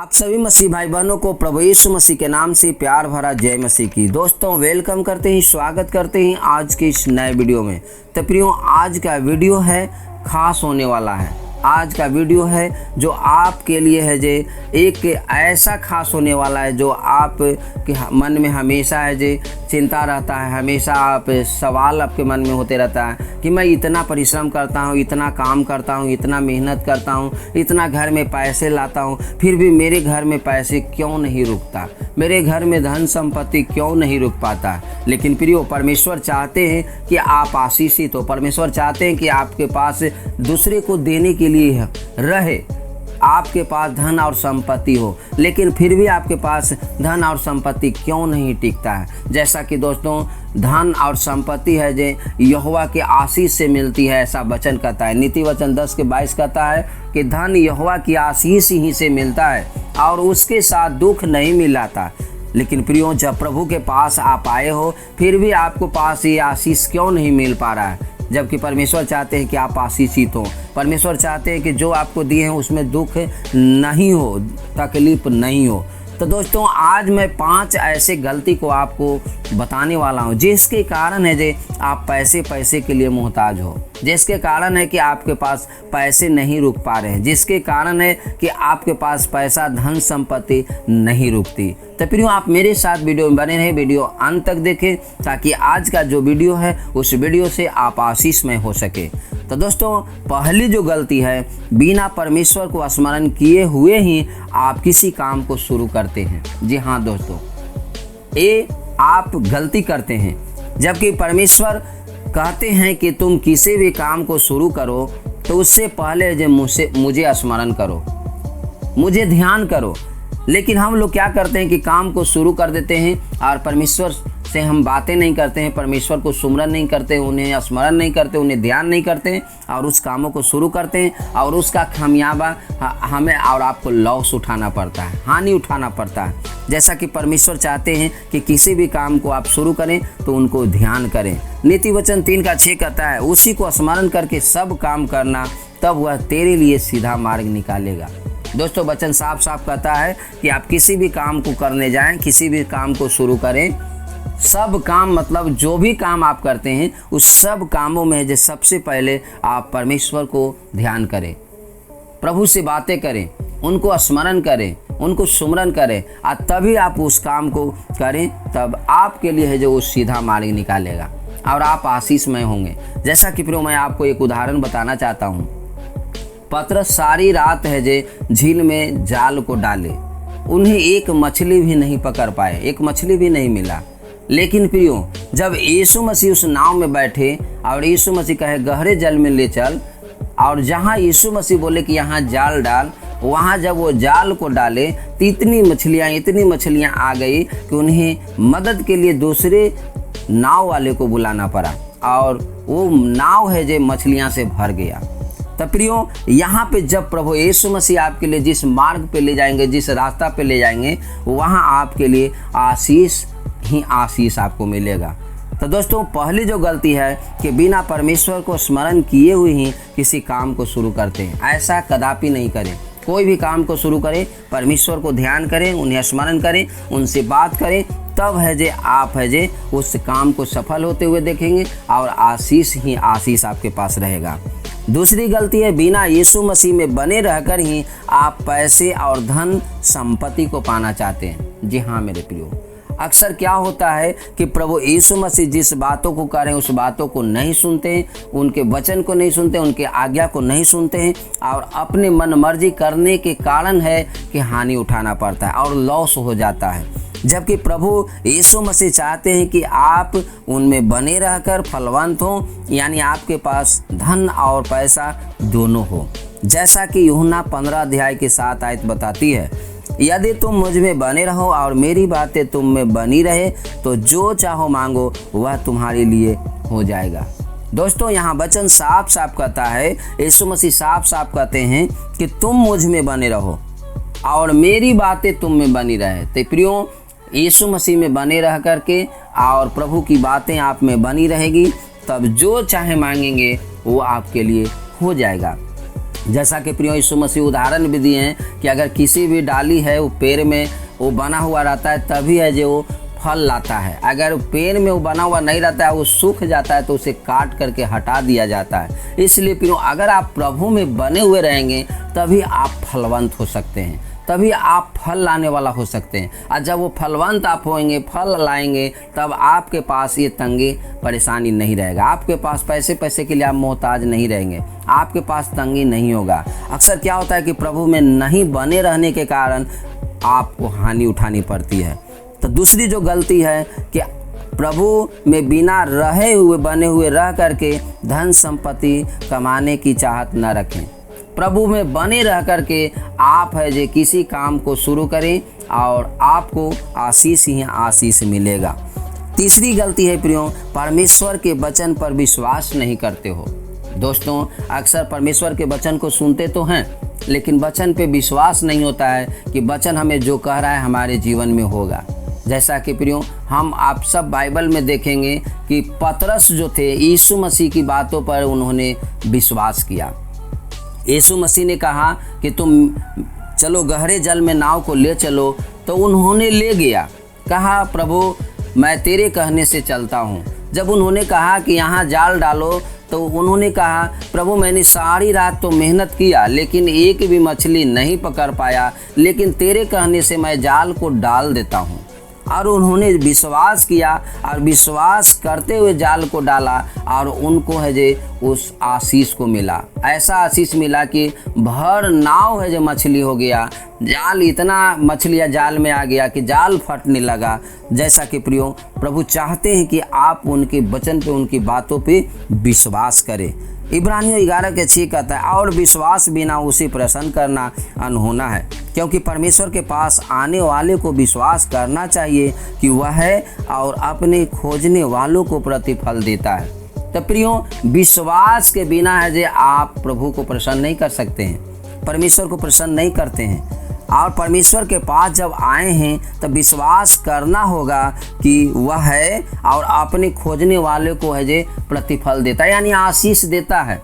आप सभी मसीह भाई बहनों को प्रभु यीशु मसीह के नाम से प्यार भरा जय मसीह की। दोस्तों वेलकम करते हैं, स्वागत करते हैं आज के इस नए वीडियो में। तो प्रियो, आज का वीडियो है खास होने वाला है। आज का वीडियो है जो आपके लिए है जे एक ऐसा खास होने वाला है जो आप के मन में हमेशा है जे चिंता रहता है, हमेशा आप सवाल आपके मन में होते रहता है कि मैं इतना परिश्रम करता हूँ, इतना काम करता हूँ, इतना मेहनत करता हूँ, इतना घर में पैसे लाता हूँ, फिर भी मेरे घर में पैसे क्यों नहीं रुकता, मेरे घर में धन संपत्ति क्यों नहीं रुक पाता। लेकिन प्रियो, परमेश्वर चाहते हैं कि आप आशीषित हो। परमेश्वर चाहते हैं कि आपके पास दूसरे को देने के लिए रहे, आपके पास धन और संपत्ति हो, लेकिन फिर भी आपके पास धन और संपत्ति क्यों नहीं टिकता है। जैसा कि दोस्तों, धन और संपत्ति है जो यहोवा के आशीष से मिलती है, ऐसा वचन कहता है। नीति वचन 10:22 कहता है कि धन यहोवा की आशीष ही से मिलता है और उसके साथ दुख नहीं मिलाता। लेकिन प्रियो, जब प्रभु के पास आप आए हो, फिर भी आपको पास ये आशीष क्यों नहीं मिल पा रहा है, जबकि परमेश्वर चाहते हैं कि आप आशीषित हो। परमेश्वर चाहते हैं कि जो आपको दिए हैं उसमें दुख नहीं हो, तकलीफ नहीं हो। तो दोस्तों, आज मैं 5 ऐसे गलती को आपको बताने वाला हूँ जिसके कारण है जे आप पैसे के लिए मोहताज हो, जिसके कारण है कि आपके पास पैसे नहीं रुक पा रहे हैं, जिसके कारण है कि आपके पास पैसा धन संपत्ति नहीं रुकती। तो प्रियो, आप मेरे साथ वीडियो में बने रहे, वीडियो अंत तक देखें ताकि आज का जो वीडियो है उस वीडियो से आप आशीषमय हो सके। तो दोस्तों, पहली जो गलती है, बिना परमेश्वर को स्मरण किए हुए ही आप किसी काम को शुरू करते हैं। जी हाँ दोस्तों, ये आप गलती करते हैं, जबकि परमेश्वर कहते हैं कि तुम किसी भी काम को शुरू करो तो उससे पहले जो मुझे स्मरण करो, मुझे ध्यान करो। लेकिन हम लोग क्या करते हैं कि काम को शुरू कर देते हैं और परमेश्वर से हम बातें नहीं करते हैं, परमेश्वर को सुमरन नहीं करते, उन्हें स्मरण नहीं करते, उन्हें ध्यान नहीं करते हैं और उस कामों को शुरू करते हैं और उसका खामियाबा हमें और आपको लॉस उठाना पड़ता है, हानि उठाना पड़ता है। जैसा कि परमेश्वर चाहते हैं कि किसी भी काम को आप शुरू करें तो उनको ध्यान करें। नीति वचन 3:6 कहता है, उसी को स्मरण करके सब काम करना, तब वह तेरे लिए सीधा मार्ग निकालेगा। दोस्तों, वचन साफ साफ कहता है कि आप किसी भी काम को करने जाएं, किसी भी काम को शुरू करें, सब काम मतलब जो भी काम आप करते हैं उस सब कामों में जो सबसे पहले आप परमेश्वर को ध्यान करें, प्रभु से बातें करें, उनको स्मरण करें, उनको सुमरन करें और तभी आप उस काम को करें। तब आपके लिए है जो वो सीधा मार्ग निकालेगा और आप आशीषमय होंगे। जैसा कि प्रियो, मैं आपको एक उदाहरण बताना चाहता हूँ। पतरस सारी रात है जे झील में जाल को डाले, उन्हें एक मछली भी नहीं पकड़ पाए, एक मछली भी नहीं मिला। लेकिन प्रियो, जब यीशु मसीह उस नाव में बैठे और यीशु मसीह कहे गहरे जल में ले चल, और जहाँ यीशु मसीह बोले कि यहाँ जाल डाल, वहाँ जब वो जाल को डाले तो इतनी मछलियाँ आ गई कि उन्हें मदद के लिए दूसरे नाव वाले को बुलाना पड़ा और वो नाव है जो मछलियाँ से भर गया। तो प्रियो, यहाँ पे जब प्रभु यीशु मसीह आपके लिए जिस मार्ग पे ले जाएंगे, जिस रास्ता पे ले जाएंगे, वहाँ आपके लिए आशीष ही आशीष आपको मिलेगा। तो दोस्तों, पहली जो गलती है कि बिना परमेश्वर को स्मरण किए हुए ही किसी काम को शुरू करते हैं। ऐसा कदापि नहीं करें। कोई भी काम को शुरू करें, परमेश्वर को ध्यान करें, उन्हें स्मरण करें, उनसे बात करें, तब है जे आप है जे उस काम को सफल होते हुए देखेंगे और आशीष ही आशीष आपके पास रहेगा। दूसरी गलती है, बिना यीशु मसीह में बने रहकर ही आप पैसे और धन संपत्ति को पाना चाहते हैं। जी हाँ मेरे प्रियो, अक्सर क्या होता है कि प्रभु यीशु मसीह जिस बातों को करें उस बातों को नहीं सुनते हैं, उनके वचन को नहीं सुनते, उनके आज्ञा को नहीं सुनते हैं और अपने मन मर्जी करने के कारण है कि हानि उठाना पड़ता है और लॉस हो जाता है। जबकि प्रभु यीशु मसीह चाहते हैं कि आप उनमें बने रहकर फलवंत हो, यानी आपके पास धन और पैसा दोनों हो। जैसा कि यूहन्ना 15:7 बताती है, यदि तुम मुझ में बने रहो और मेरी बातें तुम में बनी रहे तो जो चाहो मांगो वह तुम्हारे लिए हो जाएगा। दोस्तों, यहाँ वचन साफ साफ कहता है, यीशु मसीह साफ साफ कहते हैं कि तुम मुझ में बने रहो और मेरी बातें तुम में बनी रहे। तो प्रियो, यीशु मसीह में बने रह करके और प्रभु की बातें आप में बनी रहेगी, तब जो चाहे मांगेंगे वो आपके लिए हो जाएगा। जैसा कि प्रियो यीशु मसीह उदाहरण भी दिए हैं कि अगर किसी भी डाली है वो पेड़ में वो बना हुआ रहता है तभी है जो वो फल लाता है। अगर पेड़ में वो बना हुआ नहीं रहता है, वो सूख जाता है तो उसे काट करके हटा दिया जाता है। इसलिए प्रियो अगर आप प्रभु में बने हुए रहेंगे तभी आप फलवंत हो सकते हैं, तभी आप फल लाने वाला हो सकते हैं। और जब वो फलवंत आप होंगे, फल लाएंगे, तब आपके पास ये तंगी परेशानी नहीं रहेगा। आपके पास पैसे के लिए आप मोहताज नहीं रहेंगे, आपके पास तंगी नहीं होगा। अक्सर क्या होता है कि प्रभु में नहीं बने रहने के कारण आपको हानि उठानी पड़ती है। तो दूसरी जो गलती है कि प्रभु में बिना रहे हुए बने हुए रह करके धन संपत्ति कमाने की चाहत न रखें। प्रभु में बने रह करके आप है जो किसी काम को शुरू करें और आपको आशीष ही आशीष मिलेगा। तीसरी गलती है प्रियो, परमेश्वर के वचन पर विश्वास नहीं करते हो। दोस्तों अक्सर परमेश्वर के वचन को सुनते तो हैं, लेकिन वचन पे विश्वास नहीं होता है कि वचन हमें जो कह रहा है हमारे जीवन में होगा। जैसा कि प्रियो हम आप सब बाइबल में देखेंगे कि पतरस जो थे यीशु मसीह की बातों पर उन्होंने विश्वास किया। यीशु मसीह ने कहा कि तुम चलो गहरे जल में नाव को ले चलो, तो उन्होंने ले गया। कहा प्रभु मैं तेरे कहने से चलता हूँ। जब उन्होंने कहा कि यहाँ जाल डालो, तो उन्होंने कहा प्रभु मैंने सारी रात तो मेहनत किया लेकिन एक भी मछली नहीं पकड़ पाया, लेकिन तेरे कहने से मैं जाल को डाल देता हूँ। और उन्होंने विश्वास किया और विश्वास करते हुए जाल को डाला और उनको है जे उस आशीष को मिला। ऐसा आशीष मिला कि भर नाव है जो मछली हो गया, जाल इतना मछलियाँ जाल में आ गया कि जाल फटने लगा। जैसा कि प्रियो प्रभु चाहते हैं कि आप उनके वचन पे, उनकी बातों पे विश्वास करें। इब्रानियों 11:6 कहता है और विश्वास बिना उसे प्रसन्न करना अनहोना है, क्योंकि परमेश्वर के पास आने वाले को विश्वास करना चाहिए कि वह है और अपने खोजने वालों को प्रतिफल देता है। तो प्रियो विश्वास के बिना है जे आप प्रभु को प्रसन्न नहीं कर सकते हैं, परमेश्वर को प्रसन्न नहीं करते हैं। और परमेश्वर के पास जब आए हैं तो विश्वास करना होगा कि वह है और अपने खोजने वाले को है जे प्रतिफल देता है, यानी आशीष देता है।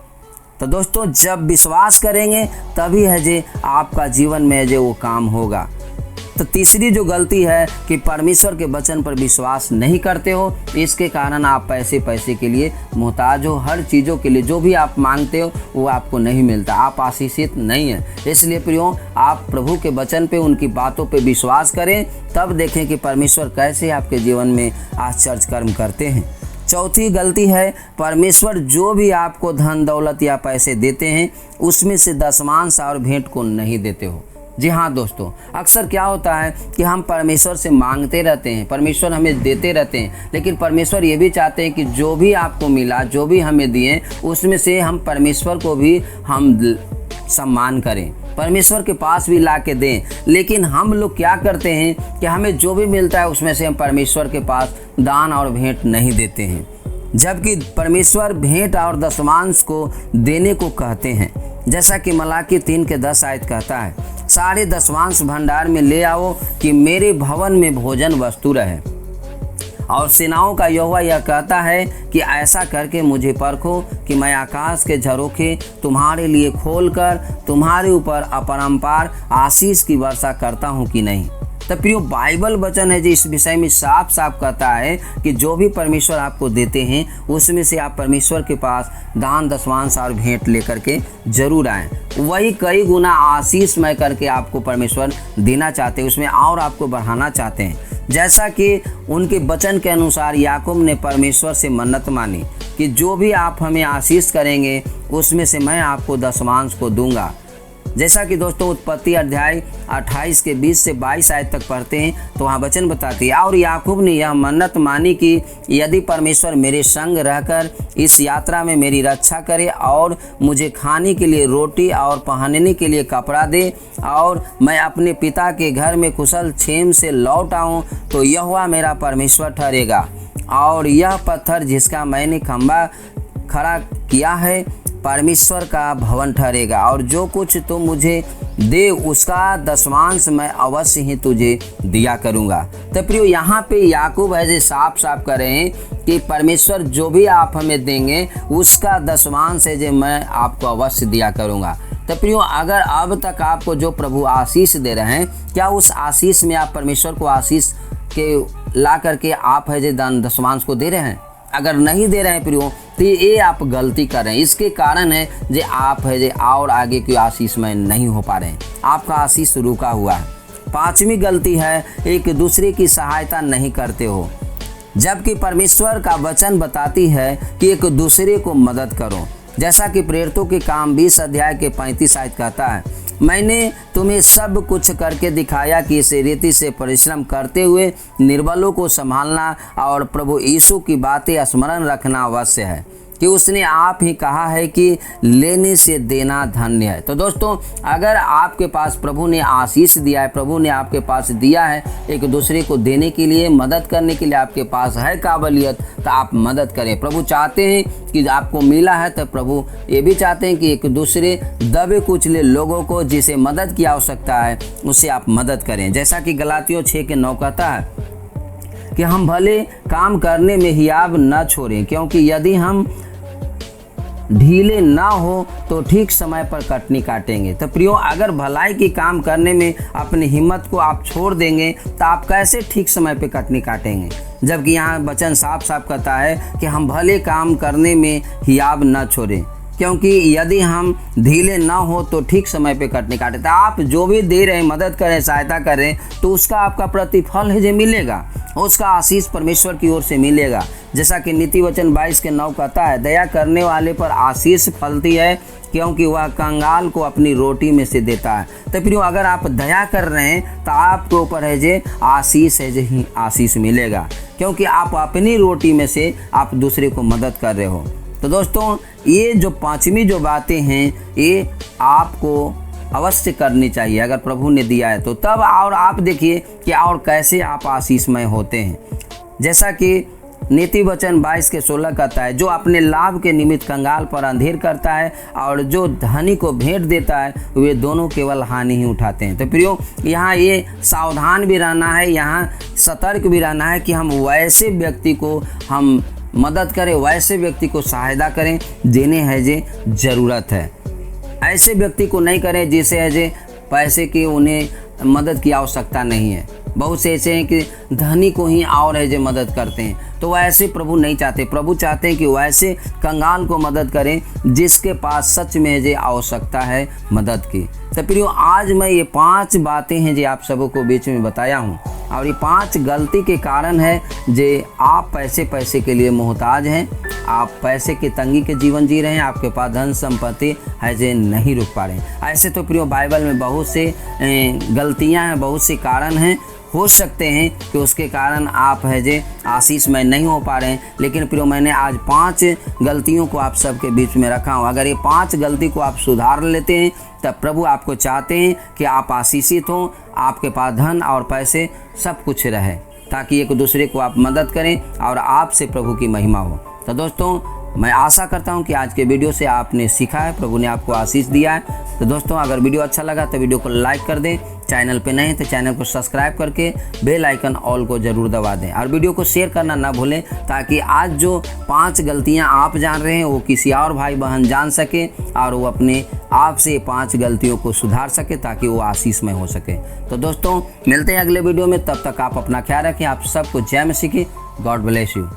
तो दोस्तों जब विश्वास करेंगे तभी है जे आपका जीवन में है जे वो काम होगा। तो तीसरी जो गलती है कि परमेश्वर के वचन पर विश्वास नहीं करते हो, इसके कारण आप पैसे के लिए मोहताज हो। हर चीज़ों के लिए जो भी आप मांगते हो वो आपको नहीं मिलता, आप आशीषित नहीं है। इसलिए प्रियो आप प्रभु के वचन पे, उनकी बातों पे विश्वास करें, तब देखें कि परमेश्वर कैसे आपके जीवन में आश्चर्य कर्म करते हैं। चौथी गलती है परमेश्वर जो भी आपको धन दौलत या पैसे देते हैं उसमें से दशमांश और भेंट को नहीं देते हो। जी हाँ दोस्तों, अक्सर क्या होता है कि हम परमेश्वर से मांगते रहते हैं, परमेश्वर हमें देते रहते हैं, लेकिन परमेश्वर ये भी चाहते हैं कि जो भी आपको मिला, जो भी हमें दिए, उसमें से हम परमेश्वर को भी हम सम्मान करें, परमेश्वर के पास भी ला के दें। लेकिन हम लोग क्या करते हैं कि हमें जो भी मिलता है उसमें से हम परमेश्वर के पास दान और भेंट नहीं देते हैं, जबकि परमेश्वर भेंट और दशमांश को देने को कहते हैं। जैसा कि मलाकी 3:10 आयत कहता है, सारे दशमांश भंडार में ले आओ कि मेरे भवन में भोजन वस्तु रहे। और सेनाओं का यहोवा यह कहता है कि ऐसा करके मुझे परखो कि मैं आकाश के झरोखे तुम्हारे लिए खोलकर तुम्हारे ऊपर अपरंपार आशीष की वर्षा करता हूँ कि नहीं। तो प्रियो बाइबल वचन है जो इस विषय में साफ साफ कहता है कि जो भी परमेश्वर आपको देते हैं उसमें से आप परमेश्वर के पास दान दशमांश और भेंट लेकर के जरूर आएँ। वही कई गुना आशीषमय करके आपको परमेश्वर देना चाहते हैं, उसमें और आपको बढ़ाना चाहते हैं। जैसा कि उनके वचन के अनुसार याकूब ने परमेश्वर से मन्नत मानी कि जो भी आप हमें आशीष करेंगे उसमें से मैं आपको दशमांश को दूंगा। जैसा कि दोस्तों उत्पत्ति अध्याय 28 के 20 से 22 आयत तक पढ़ते हैं तो वहाँ वचन बताती है, और याकूब ने यह मन्नत मानी कि यदि परमेश्वर मेरे संग रहकर इस यात्रा में मेरी रक्षा करे और मुझे खाने के लिए रोटी और पहनने के लिए कपड़ा दे और मैं अपने पिता के घर में कुशल क्षेम से लौट आऊँ, तो यहोवा मेरा परमेश्वर ठहरेगा और यह पत्थर जिसका मैंने खंभा खड़ा किया है परमेश्वर का भवन ठहरेगा, और जो कुछ तुम मुझे दे उसका दशमांश मैं अवश्य ही तुझे दिया करूँगा। तो प्रियो यहाँ पे याकूब है जो साफ साफ कर रहे हैं कि परमेश्वर जो भी आप हमें देंगे उसका दशमांश है जो मैं आपको अवश्य दिया करूँगा। तो प्रियो, अगर अब तक आपको जो प्रभु आशीष दे रहे हैं, क्या उस आशीष में आप परमेश्वर को आशीष के ला करके आप है जो दान दशमांश को दे रहे हैं? अगर नहीं दे रहे हैं प्रियो, तो ये आप गलती कर रहे हैं। इसके कारण है जो आप है जो और आगे की आशीष में नहीं हो पा रहे हैं, आपका आशीष रुका हुआ है। 5वीं गलती है, एक दूसरे की सहायता नहीं करते हो, जबकि परमेश्वर का वचन बताती है कि एक दूसरे को मदद करो। जैसा कि प्रेरितों के काम 20 अध्याय के 35 आयत कहता है, मैंने तुम्हें सब कुछ करके दिखाया कि इस रीति से परिश्रम करते हुए निर्बलों को संभालना और प्रभु यीशु की बातें स्मरण रखना अवश्य है कि उसने आप ही कहा है कि लेने से देना धन्य है। तो दोस्तों, अगर आपके पास प्रभु ने आशीष दिया है, प्रभु ने आपके पास दिया है एक दूसरे को देने के लिए, मदद करने के लिए आपके पास है काबिलियत, तो आप मदद करें। प्रभु चाहते हैं कि आपको मिला है, तो प्रभु ये भी चाहते हैं कि एक दूसरे दबे कुचले लोगों को जिसे मदद की आवश्यकता है उससे आप मदद करें। जैसा कि गलातियों 6:9 कहता है कि हम भले काम करने में हियाव न छोड़ें, क्योंकि यदि हम ढीले ना हो तो ठीक समय पर कटनी काटेंगे। तो प्रियो, अगर भलाई की काम करने में अपनी हिम्मत को आप छोड़ देंगे तो आप कैसे ठीक समय पे कटनी काटेंगे? जबकि यहाँ वचन साफ साफ कहता है कि हम भले काम करने में हियाव न छोड़ें, क्योंकि यदि हम ढीले ना हो तो ठीक समय पे कटनी काटे। तो आप जो भी दे रहे हैं, मदद करें, सहायता करें, तो उसका आपका प्रतिफल है जो मिलेगा, उसका आशीष परमेश्वर की ओर से मिलेगा। जैसा कि नीति वचन 22:9 कहता है, दया करने वाले पर आशीष फलती है, क्योंकि वह कंगाल को अपनी रोटी में से देता है। तो प्रियो, अगर आप दया कर रहे हैं तो आपके ऊपर है जे आशीष है, जो ही आशीष मिलेगा, क्योंकि आप अपनी रोटी में से आप दूसरे को मदद कर रहे हो। तो दोस्तों, ये जो 5वीं जो बातें हैं, ये आपको अवश्य करनी चाहिए। अगर प्रभु ने दिया है तो तब, और आप देखिए कि और कैसे आप आशीषमय होते हैं। जैसा कि नीति वचन 22:16 कहता है, जो अपने लाभ के निमित्त कंगाल पर अंधेर करता है और जो धनी को भेंट देता है, वे दोनों केवल हानि ही उठाते हैं। तो प्रियो, यहाँ ये सावधान भी रहना है, यहाँ सतर्क भी रहना है कि हम वैसे व्यक्ति को हम मदद करें, वैसे व्यक्ति को सहायता करें जिन्हें है जे ज़रूरत है। ऐसे व्यक्ति को नहीं करें जिसे है जे पैसे की उन्हें मदद की आवश्यकता नहीं है। बहुत से ऐसे हैं कि धनी को ही और है जो मदद करते हैं, तो वैसे प्रभु नहीं चाहते। प्रभु चाहते हैं कि वैसे कंगाल को मदद करें जिसके पास सच में जो आवश्यकता है मदद की। तो प्रियो, आज मैं ये 5 बातें हैं जो आप सबको बीच में बताया हूँ, और ये 5 गलती के कारण है जे आप पैसे के लिए मोहताज हैं, आप पैसे की तंगी के जीवन जी रहे हैं, आपके पास धन संपत्ति है जे नहीं रुक पा रहे हैं। ऐसे तो प्रियो, बाइबल में बहुत से गलतियां हैं, बहुत से कारण हैं, हो सकते हैं कि उसके कारण आप है जे आशीष में नहीं हो पा रहे हैं। लेकिन प्रियो, मैंने आज 5 गलतियों को आप सबके बीच में रखा हूँ। अगर ये 5 गलती को आप सुधार लेते हैं तब प्रभु आपको चाहते हैं कि आप आशीषित हों, आपके पास धन और पैसे सब कुछ रहे, ताकि एक दूसरे को आप मदद करें और आपसे प्रभु की महिमा हो। तो दोस्तों, मैं आशा करता हूं कि आज के वीडियो से आपने सीखा है, प्रभु ने आपको आशीष दिया है। तो दोस्तों, अगर वीडियो अच्छा लगा तो वीडियो को लाइक कर दें, चैनल पे नए हैं तो चैनल को सब्सक्राइब करके बेल आइकन ऑल को ज़रूर दबा दें, और वीडियो को शेयर करना ना भूलें, ताकि आज जो 5 गलतियां आप जान रहे हैं वो किसी और भाई बहन जान सके और वो अपने आप से 5 गलतियों को सुधार सके, ताकि वो आशीषमय हो सके। तो दोस्तों, मिलते हैं अगले वीडियो में, तब तक आप अपना ख्याल रखें। आप सबको जय मसीह की। God bless you.